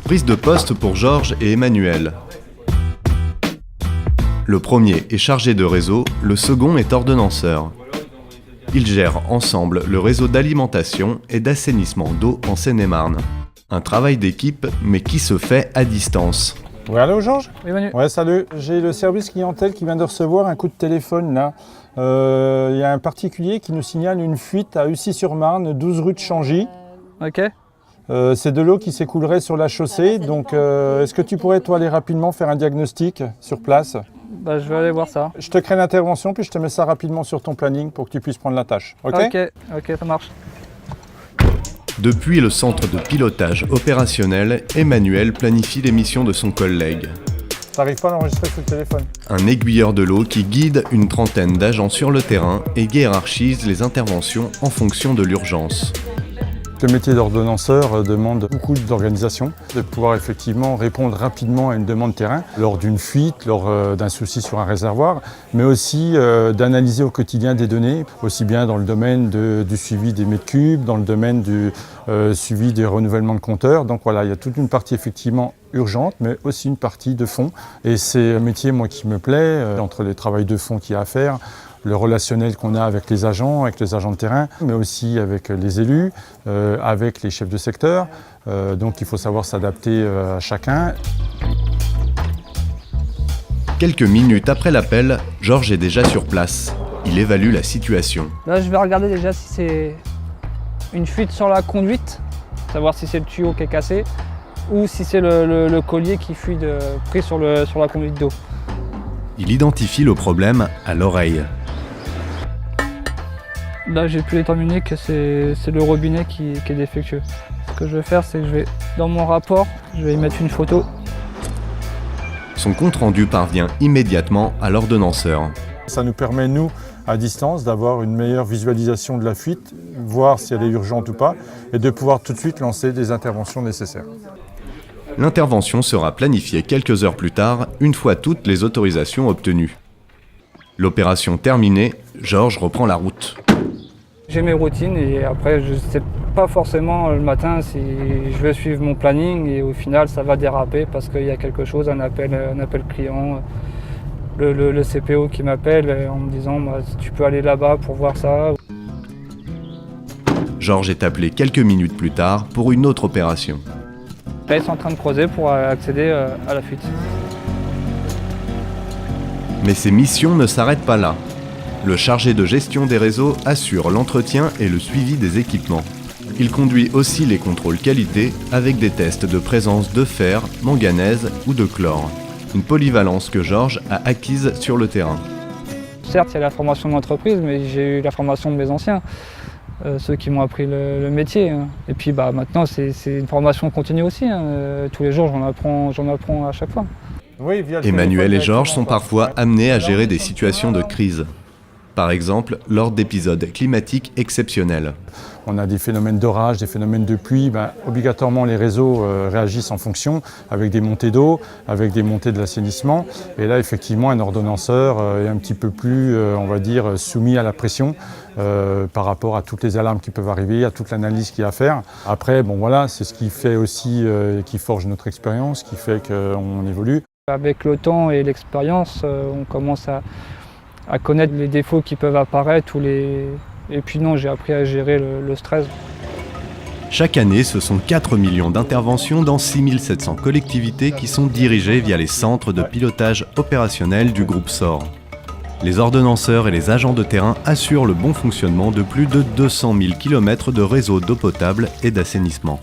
Prise de poste pour Georges et Emmanuel. Le premier est chargé de réseau, le second est ordonnanceur. Ils gèrent ensemble le réseau d'alimentation et d'assainissement d'eau en Seine-et-Marne. Un travail d'équipe, mais qui se fait à distance. Oui, allô Georges ? Oui, Manu. Ouais, salut. J'ai le service clientèle qui vient de recevoir un coup de téléphone là. Il y a un particulier qui nous signale une fuite à Ussy-sur-Marne, 12 rue de Changy. Ok. C'est de l'eau qui s'écoulerait sur la chaussée. Donc, est-ce que tu pourrais, toi, aller rapidement faire un diagnostic sur place ? Bah, je vais aller voir ça. Je te crée l'intervention, puis je te mets ça rapidement sur ton planning pour que tu puisses prendre la tâche. Ok, ok, ça marche. Depuis le centre de pilotage opérationnel, Emmanuel planifie les missions de son collègue. T'arrives pas à l'enregistrer sur le téléphone. Un aiguilleur de l'eau qui guide une trentaine d'agents sur le terrain et hiérarchise les interventions en fonction de l'urgence. Le métier d'ordonnanceur demande beaucoup d'organisation, de pouvoir effectivement répondre rapidement à une demande terrain lors d'une fuite, lors d'un souci sur un réservoir, mais aussi d'analyser au quotidien des données, aussi bien dans le domaine du suivi des mètres cubes, dans le domaine du suivi des renouvellements de compteurs. Donc voilà, il y a toute une partie effectivement urgente, mais aussi une partie de fond. Et c'est un métier, moi, qui me plaît, entre les travaux de fond qu'il y a à faire, le relationnel qu'on a avec les agents de terrain, mais aussi avec les élus, avec les chefs de secteur. Donc il faut savoir s'adapter à chacun. Quelques minutes après l'appel, Georges est déjà sur place. Il évalue la situation. Là, je vais regarder déjà si c'est une fuite sur la conduite, savoir si c'est le tuyau qui est cassé ou si c'est le collier qui fuit pris sur la conduite d'eau. Il identifie le problème à l'oreille. Là, j'ai pu déterminer que c'est le robinet qui est défectueux. Ce que je vais faire, c'est que dans mon rapport, je vais y mettre une photo. Son compte-rendu parvient immédiatement à l'ordonnanceur. Ça nous permet, nous, à distance, d'avoir une meilleure visualisation de la fuite, voir si elle est urgente ou pas, et de pouvoir tout de suite lancer des interventions nécessaires. L'intervention sera planifiée quelques heures plus tard, une fois toutes les autorisations obtenues. L'opération terminée, Georges reprend la route. J'ai mes routines et après, je ne sais pas forcément le matin si je vais suivre mon planning et au final, ça va déraper parce qu'il y a quelque chose, un appel client, le CPO qui m'appelle en me disant tu peux aller là-bas pour voir ça. Georges est appelé quelques minutes plus tard pour une autre opération. Là, ils sont en train de creuser pour accéder à la fuite. Mais ces missions ne s'arrêtent pas là. Le chargé de gestion des réseaux assure l'entretien et le suivi des équipements. Il conduit aussi les contrôles qualité avec des tests de présence de fer, manganèse ou de chlore. Une polyvalence que Georges a acquise sur le terrain. Certes, il y a la formation d'entreprise, mais j'ai eu la formation de mes anciens, ceux qui m'ont appris le métier. Et puis maintenant, c'est une formation continue aussi. Tous les jours, j'en apprends à chaque fois. Oui, Emmanuel et Georges sont parfois amenés à gérer des situations de crise. Par exemple, lors d'épisodes climatiques exceptionnels. On a des phénomènes d'orage, des phénomènes de pluie. Obligatoirement, les réseaux réagissent en fonction, avec des montées d'eau, avec des montées de l'assainissement. Et là, effectivement, un ordonnanceur est un petit peu plus, on va dire, soumis à la pression par rapport à toutes les alarmes qui peuvent arriver, à toute l'analyse qu'il y a à faire. Après, c'est ce qui fait aussi, qui forge notre expérience, qui fait qu'on évolue. Avec le temps et l'expérience, on commence à connaître les défauts qui peuvent apparaître et puis non, j'ai appris à gérer le stress. Chaque année, ce sont 4 millions d'interventions dans 6700 collectivités qui sont dirigées via les centres de pilotage opérationnel du groupe SOR. Les ordonnanceurs et les agents de terrain assurent le bon fonctionnement de plus de 200 000 km de réseaux d'eau potable et d'assainissement.